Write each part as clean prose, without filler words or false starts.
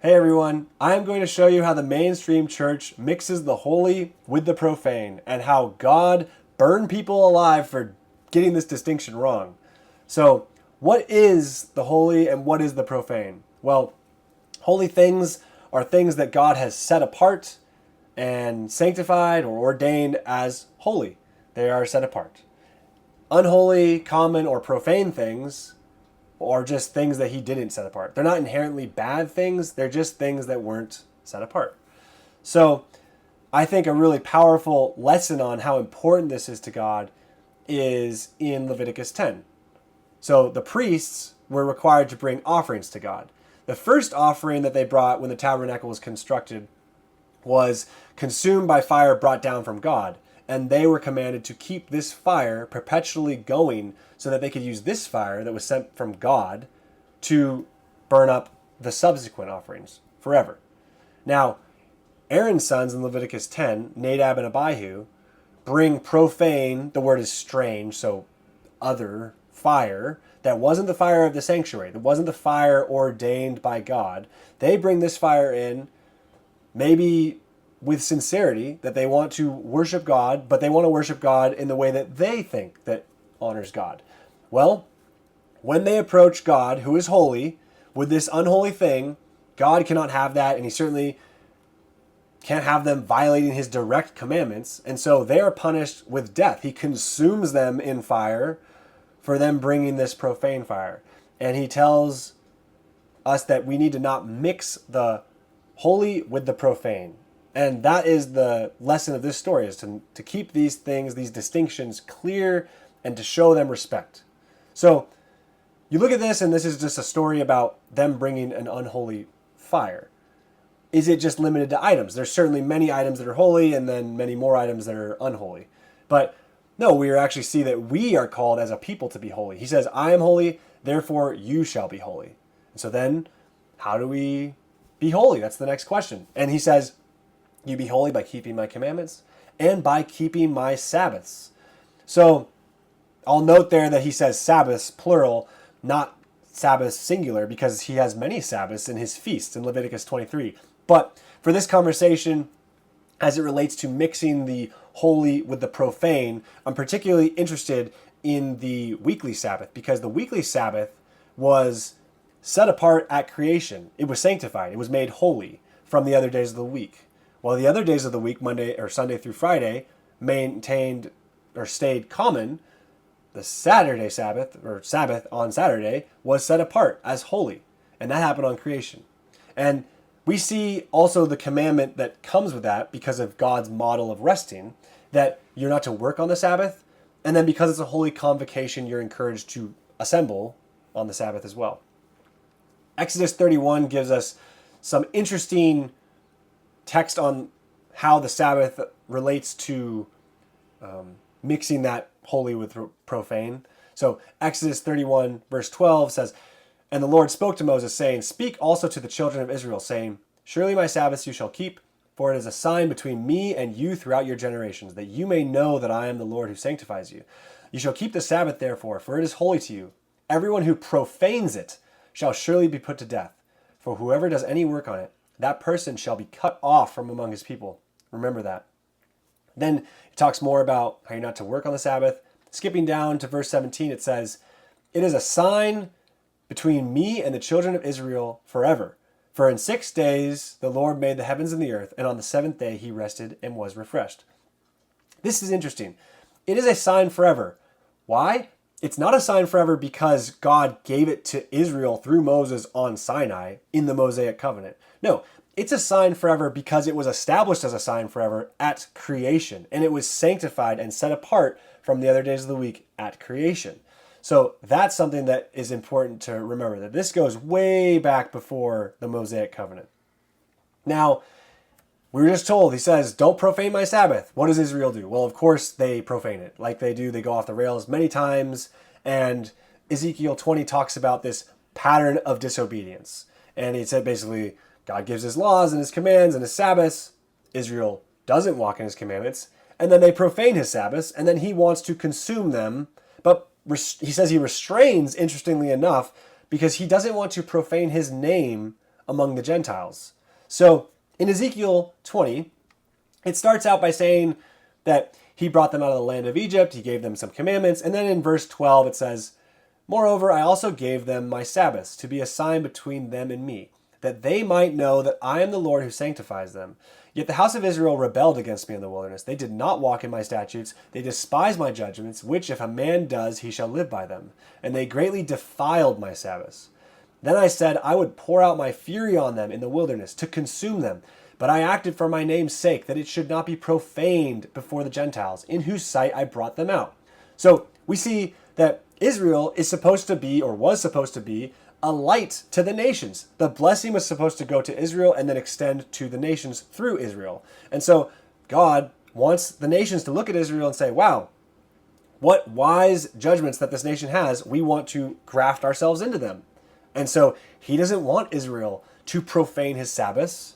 Hey everyone, I'm going to show you how the mainstream church mixes the holy with the profane and how God burned people alive for getting this distinction wrong. So, what is the holy and what is the profane? Well, holy things are things that God has set apart and sanctified or ordained as holy. They are set apart. Unholy, common, or profane things or just things that he didn't set apart. They're not inherently bad things, they're just things that weren't set apart. So I think a really powerful lesson on how important this is to God is in Leviticus 10. So the priests were required to bring offerings to God. The first offering that they brought when the tabernacle was constructed was consumed by fire brought down from God. And they were commanded to keep this fire perpetually going so that they could use this fire that was sent from God to burn up the subsequent offerings forever. Now, Aaron's sons in Leviticus 10, Nadab and Abihu, bring profane, the word is strange, so other fire, that wasn't the fire of the sanctuary, that wasn't the fire ordained by God. They bring this fire in, maybe with sincerity, that they want to worship God, but they want to worship God in the way that they think that honors God. Well, when they approach God, who is holy, with this unholy thing, God cannot have that, and he certainly can't have them violating his direct commandments, and so they are punished with death. He consumes them in fire for them bringing this profane fire. And he tells us that we need to not mix the holy with the profane. And that is the lesson of this story, is to keep these things, these distinctions clear and to show them respect. So you look at this, and this is just a story about them bringing an unholy fire. Is it just limited to items? There's certainly many items that are holy and then many more items that are unholy. But no, we actually see that we are called as a people to be holy. He says, I am holy, therefore you shall be holy. And so then, how do we be holy? That's the next question. And he says, you be holy by keeping my commandments and by keeping my Sabbaths. So I'll note there that he says Sabbaths, plural, not Sabbaths, singular, because he has many Sabbaths in his feasts in Leviticus 23. But for this conversation, as it relates to mixing the holy with the profane, I'm particularly interested in the weekly Sabbath, because the weekly Sabbath was set apart at creation. It was sanctified. It was made holy from the other days of the week. While the other days of the week, Monday or Sunday through Friday, maintained or stayed common, the Saturday Sabbath, or Sabbath on Saturday, was set apart as holy. And that happened on creation. And we see also the commandment that comes with that because of God's model of resting, that you're not to work on the Sabbath. And then because it's a holy convocation, you're encouraged to assemble on the Sabbath as well. Exodus 31 gives us some interesting text on how the Sabbath relates to mixing that holy with profane. So Exodus 31 verse 12 says, And the Lord spoke to Moses, saying, Speak also to the children of Israel, saying, Surely my Sabbaths you shall keep, for it is a sign between me and you throughout your generations, that you may know that I am the Lord who sanctifies you. You shall keep the Sabbath therefore, for it is holy to you. Everyone who profanes it shall surely be put to death. For whoever does any work on it, that person shall be cut off from among his people. Remember that. Then it talks more about how you're not to work on the Sabbath. Skipping down to verse 17, it says, It is a sign between me and the children of Israel forever. For in 6 days the Lord made the heavens and the earth, and on the seventh day he rested and was refreshed. This is interesting. It is a sign forever. Why? It's not a sign forever because God gave it to Israel through Moses on Sinai in the Mosaic covenant. No, it's a sign forever because it was established as a sign forever at creation, and it was sanctified and set apart from the other days of the week at creation. So that's something that is important to remember, that this goes way back before the Mosaic covenant. Now, we were just told, he says, don't profane my Sabbath. What does Israel do? Well, of course, they profane it. Like they do, they go off the rails many times. And Ezekiel 20 talks about this pattern of disobedience. And he said basically, God gives his laws and his commands and his Sabbaths. Israel doesn't walk in his commandments. And then they profane his Sabbaths. And then he wants to consume them. But he says he restrains, interestingly enough, because he doesn't want to profane his name among the Gentiles. So in Ezekiel 20, it starts out by saying that he brought them out of the land of Egypt, he gave them some commandments, and then in verse 12 it says, "Moreover, I also gave them my Sabbaths to be a sign between them and me, that they might know that I am the Lord who sanctifies them. Yet the house of Israel rebelled against me in the wilderness. They did not walk in my statutes. They despised my judgments, which if a man does, he shall live by them. And they greatly defiled my Sabbaths. Then I said I would pour out my fury on them in the wilderness to consume them. But I acted for my name's sake, that it should not be profaned before the Gentiles, in whose sight I brought them out." So we see that Israel is supposed to be, or was supposed to be, a light to the nations. The blessing was supposed to go to Israel and then extend to the nations through Israel. And so God wants the nations to look at Israel and say, wow, what wise judgments that this nation has. We want to graft ourselves into them. And so he doesn't want Israel to profane his Sabbaths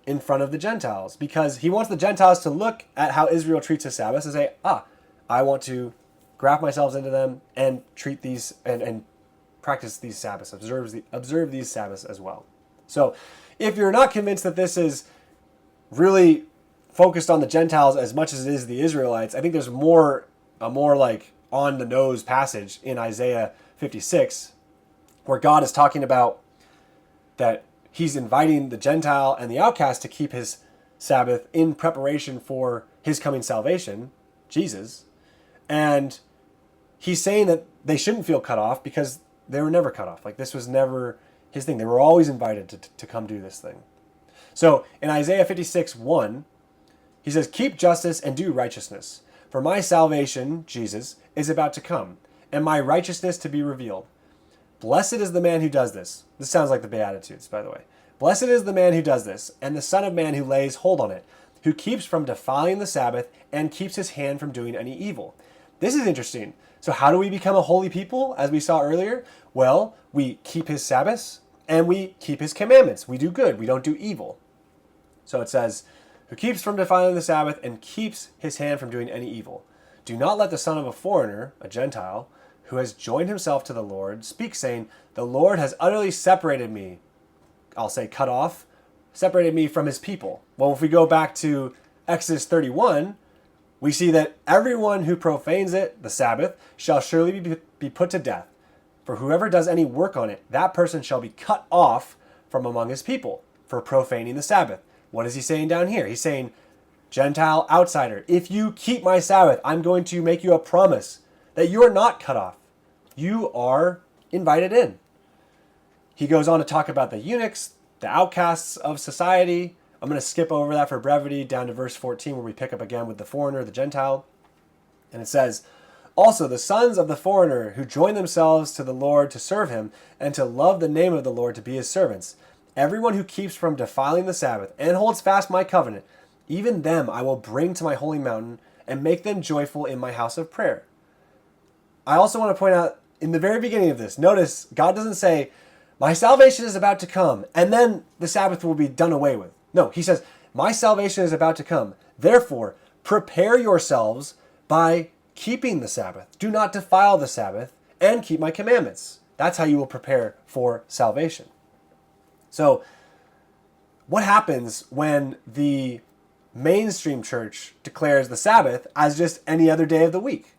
in front of the Gentiles, because he wants the Gentiles to look at how Israel treats his Sabbaths and say, I want to graft myself into them and treat these and practice these Sabbaths, observe these Sabbaths as well. So if you're not convinced that this is really focused on the Gentiles as much as it is the Israelites, I think there's a more like on the nose passage in Isaiah 56 where God is talking about that he's inviting the Gentile and the outcast to keep his Sabbath in preparation for his coming salvation, Jesus. And he's saying that they shouldn't feel cut off because they were never cut off. Like, this was never his thing. They were always invited to come do this thing. So in Isaiah 56:1, he says, "Keep justice and do righteousness, for my salvation," Jesus, "is about to come, and my righteousness to be revealed. Blessed is the man who does this." This sounds like the Beatitudes, by the way. "Blessed is the man who does this, and the Son of Man who lays hold on it, who keeps from defiling the Sabbath and keeps his hand from doing any evil." This is interesting. So how do we become a holy people, as we saw earlier? Well, we keep his Sabbaths and we keep his commandments. We do good. We don't do evil. So it says, "Who keeps from defiling the Sabbath and keeps his hand from doing any evil. Do not let the son of a foreigner," a Gentile, "who has joined himself to the Lord, speak, saying, the Lord has utterly separated me," I'll say cut off, "separated me from his people." Well, if we go back to Exodus 31, we see that everyone who profanes it, the Sabbath, shall surely be put to death. For whoever does any work on it, that person shall be cut off from among his people for profaning the Sabbath. What is he saying down here? He's saying, Gentile outsider, if you keep my Sabbath, I'm going to make you a promise that you are not cut off. You are invited in. He goes on to talk about the eunuchs, the outcasts of society. I'm going to skip over that for brevity down to verse 14 where we pick up again with the foreigner, the Gentile. And it says, "Also the sons of the foreigner who join themselves to the Lord to serve him and to love the name of the Lord to be his servants. Everyone who keeps from defiling the Sabbath and holds fast my covenant, even them I will bring to my holy mountain and make them joyful in my house of prayer." I also want to point out in the very beginning of this, notice God doesn't say, my salvation is about to come and then the Sabbath will be done away with. No, he says, my salvation is about to come. Therefore, prepare yourselves by keeping the Sabbath. Do not defile the Sabbath and keep my commandments. That's how you will prepare for salvation. So, what happens when the mainstream church declares the Sabbath as just any other day of the week?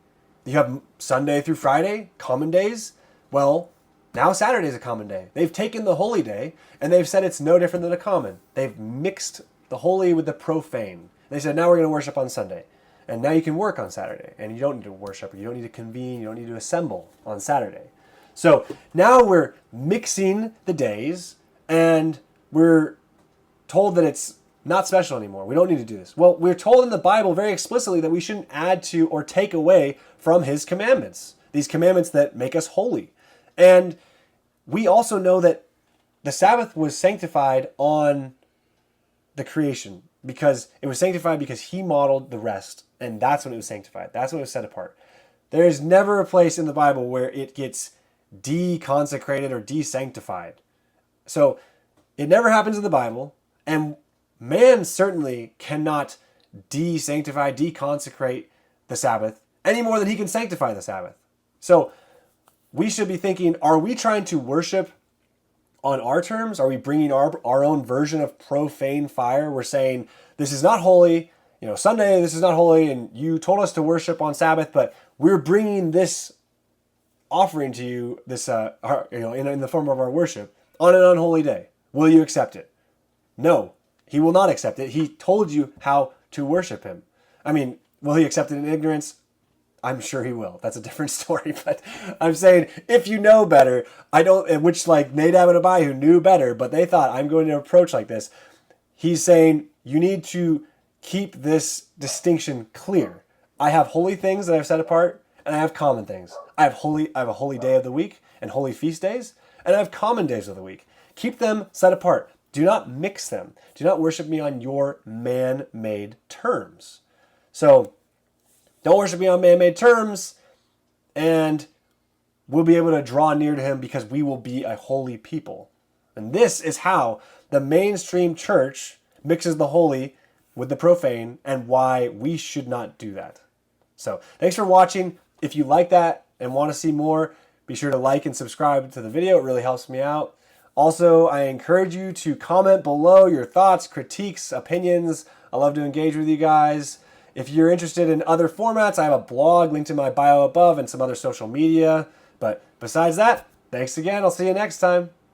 You have Sunday through Friday, common days. Well, now Saturday is a common day. They've taken the holy day and they've said it's no different than a common. They've mixed the holy with the profane. They said, now we're going to worship on Sunday. And now you can work on Saturday. And you don't need to worship. You don't need to convene. You don't need to assemble on Saturday. So now we're mixing the days and we're told that it's not special anymore. We don't need to do this. Well, we're told in the Bible very explicitly that we shouldn't add to or take away from his commandments. These commandments that make us holy. And we also know that the Sabbath was sanctified on the creation because it was sanctified because he modeled the rest. And that's when it was sanctified. That's when it was set apart. There is never a place in the Bible where it gets deconsecrated or desanctified. So it never happens in the Bible. And man certainly cannot desanctify, deconsecrate the Sabbath any more than he can sanctify the Sabbath. So we should be thinking, are we trying to worship on our terms? Are we bringing our own version of profane fire? We're saying, this is not holy. Sunday, this is not holy, and you told us to worship on Sabbath, but we're bringing this offering to you, this in the form of our worship on an unholy day. Will you accept it? No, he will not accept it. He told you how to worship him. I mean, will he accept it in ignorance? I'm sure he will. That's a different story. But I'm saying, if you know better, which like Nadab and Abihu knew better, but they thought, I'm going to approach like this. He's saying, you need to keep this distinction clear. I have holy things that I've set apart, and I have common things. I have a holy day of the week and holy feast days, and I have common days of the week. Keep them set apart. Do not mix them. Do not worship me on your man-made terms. So don't worship me on man-made terms, and we'll be able to draw near to him because we will be a holy people. And this is how the mainstream church mixes the holy with the profane, and why we should not do that. So thanks for watching. If you like that and want to see more, be sure to like and subscribe to the video. It really helps me out. Also, I encourage you to comment below your thoughts, critiques, opinions. I love to engage with you guys. If you're interested in other formats, I have a blog linked in my bio above and some other social media. But besides that, thanks again. I'll see you next time.